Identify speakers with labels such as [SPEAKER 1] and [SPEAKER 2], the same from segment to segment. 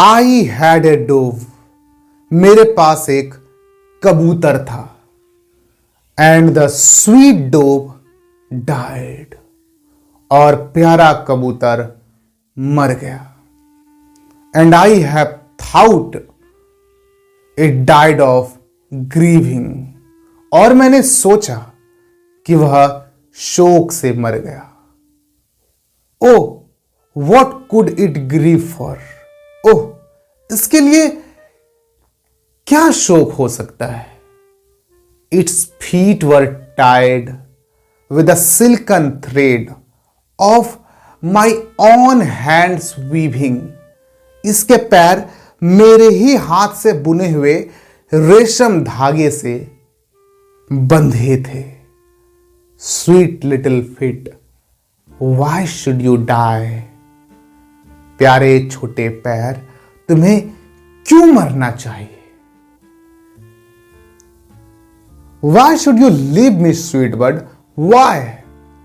[SPEAKER 1] I had a dove, मेरे पास एक कबूतर था। And the sweet dove died, और प्यारा कबूतर मर गया। And I have thought it died of grieving, और मैंने सोचा कि वह शोक से मर गया। O what could it grieve for, oh इसके लिए क्या शोक हो सकता है। Its feet were tied with a silken thread of my own hands weaving, इसके पैर मेरे ही हाथ से बुने हुए रेशम धागे से बंधे थे। Sweet little feet why should you die, प्यारे छोटे पैर तुम्हें क्यों मरना चाहिए। Why should you leave me sweet bird, why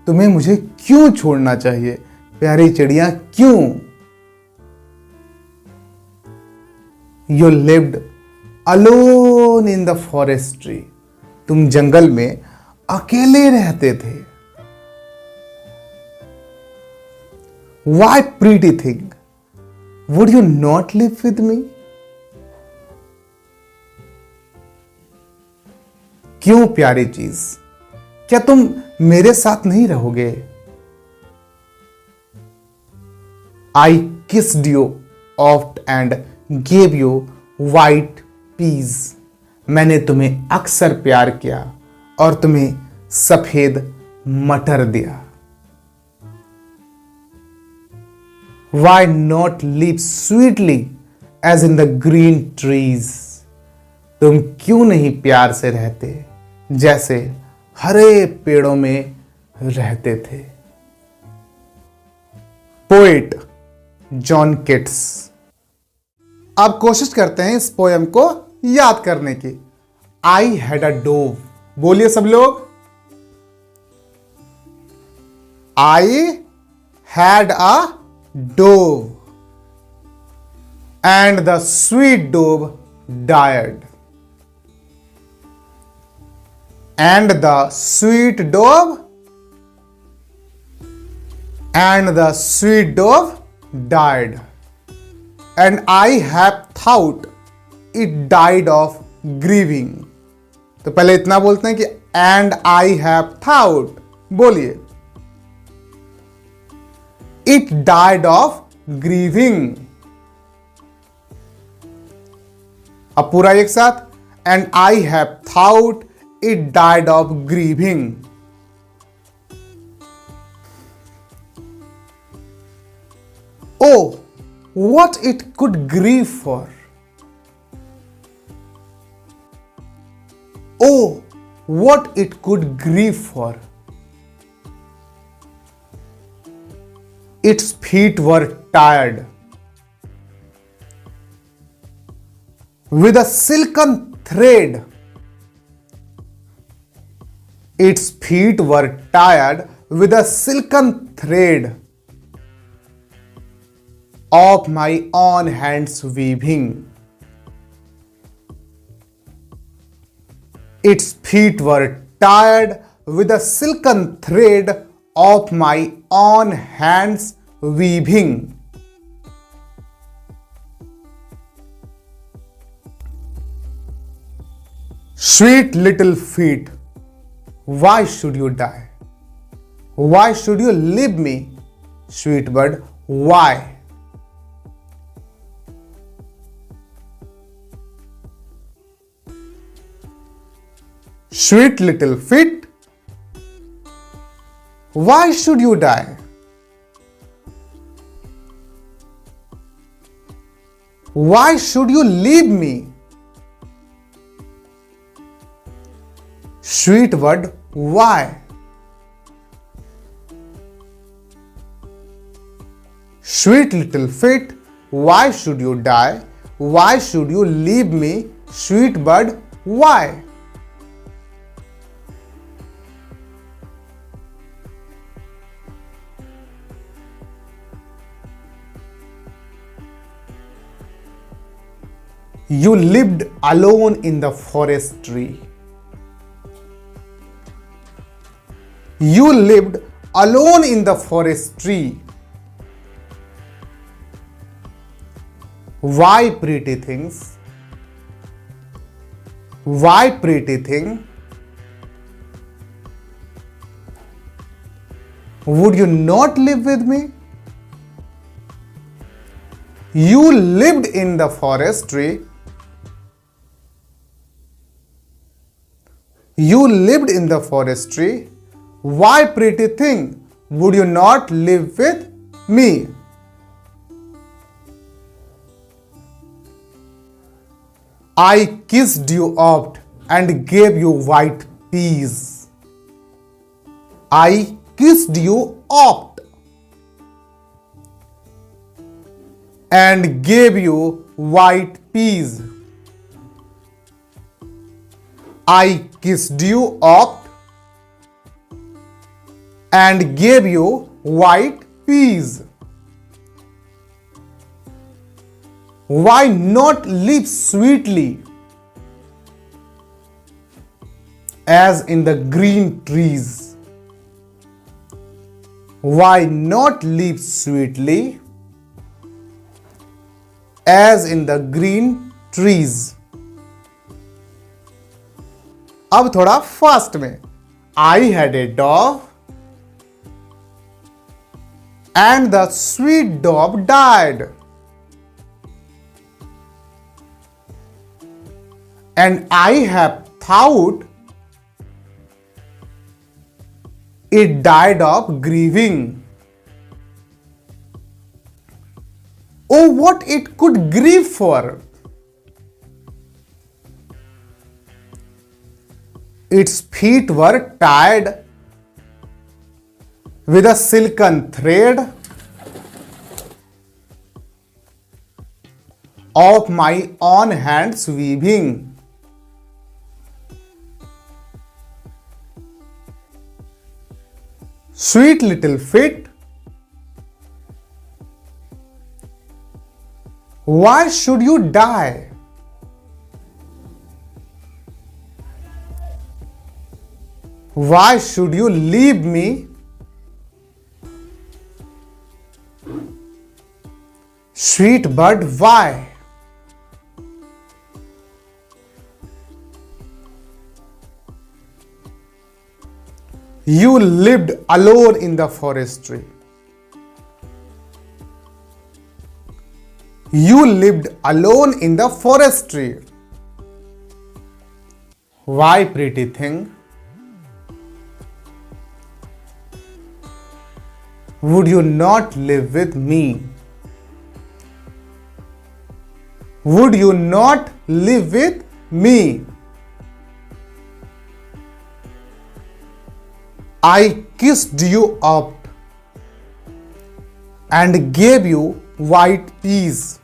[SPEAKER 1] तुम्हें मुझे क्यों छोड़ना चाहिए, प्यारी चिड़िया क्यों। You lived alone in the forest tree, तुम जंगल में अकेले रहते थे। Why pretty thing would you not live with me, क्यों प्यारी चीज, क्या तुम मेरे साथ नहीं रहोगे। I kissed you oft and gave you white piece, मैंने तुम्हें अक्सर प्यार किया और तुम्हें सफेद मटर दिया। Why not live sweetly as in the green trees, तुम क्यों नहीं प्यार से रहते जैसे हरे पेड़ों में रहते थे। Poet John Keats. अब कोशिश करते हैं इस पोयम को याद करने की। आई हैड अ डोव, बोलिए सब लोग। I had a dove and the sweet dove died, and the sweet dove died, and I have thought it died of grieving। तो पहले इतना बोलते हैं कि and I have thought, बोलिए it died of grieving। अब पूरा एक साथ, and I have thought it died of grieving। Oh what it could grieve for, oh what it could grieve for, its feet were tired with a silken thread, its feet were tied with a silken thread of my own hands weaving, its feet were tied with a silken thread of my own hands weaving। Sweet little feet, why should you die, why should you leave me, sweet bird, why। Sweet little feet, why should you die, why should you leave me, sweet bird, why। Sweet little feet, why should you die, why should you leave me, sweet bird, why। You lived alone in the forest tree. You lived alone in the forest tree. Why, pretty things? Why, pretty thing? Would you not live with me? You lived in the forest tree. You lived in the forest tree. Why, pretty thing, would you not live with me? I kissed you oft and gave you white peas. I kissed you oft and gave you white peas. I kissed you oft and gave you white peas. Why not live sweetly as in the green trees? Why not live sweetly as in the green trees? अब थोड़ा fast में. I had a dove and the sweet dove died. And I have thought it died of grieving. Oh, what it could grieve for! Its feet were tied with a silken thread of my own hands weaving. Sweet little feet, why should you die? Why should you leave me? Sweet bird, why? You lived alone in the forest tree. You lived alone in the forest tree. Why, pretty thing? Would you not live with me? Would you not live with me? I kissed you oft and gave you white peas.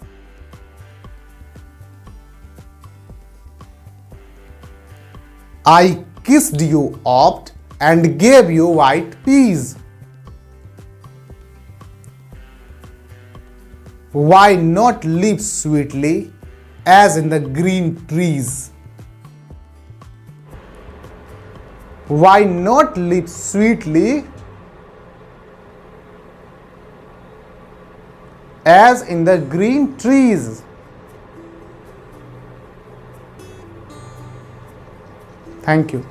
[SPEAKER 1] I kissed you oft and gave you white peas. Why not live sweetly as in the green trees? Why not live sweetly as in the green trees? Thank you.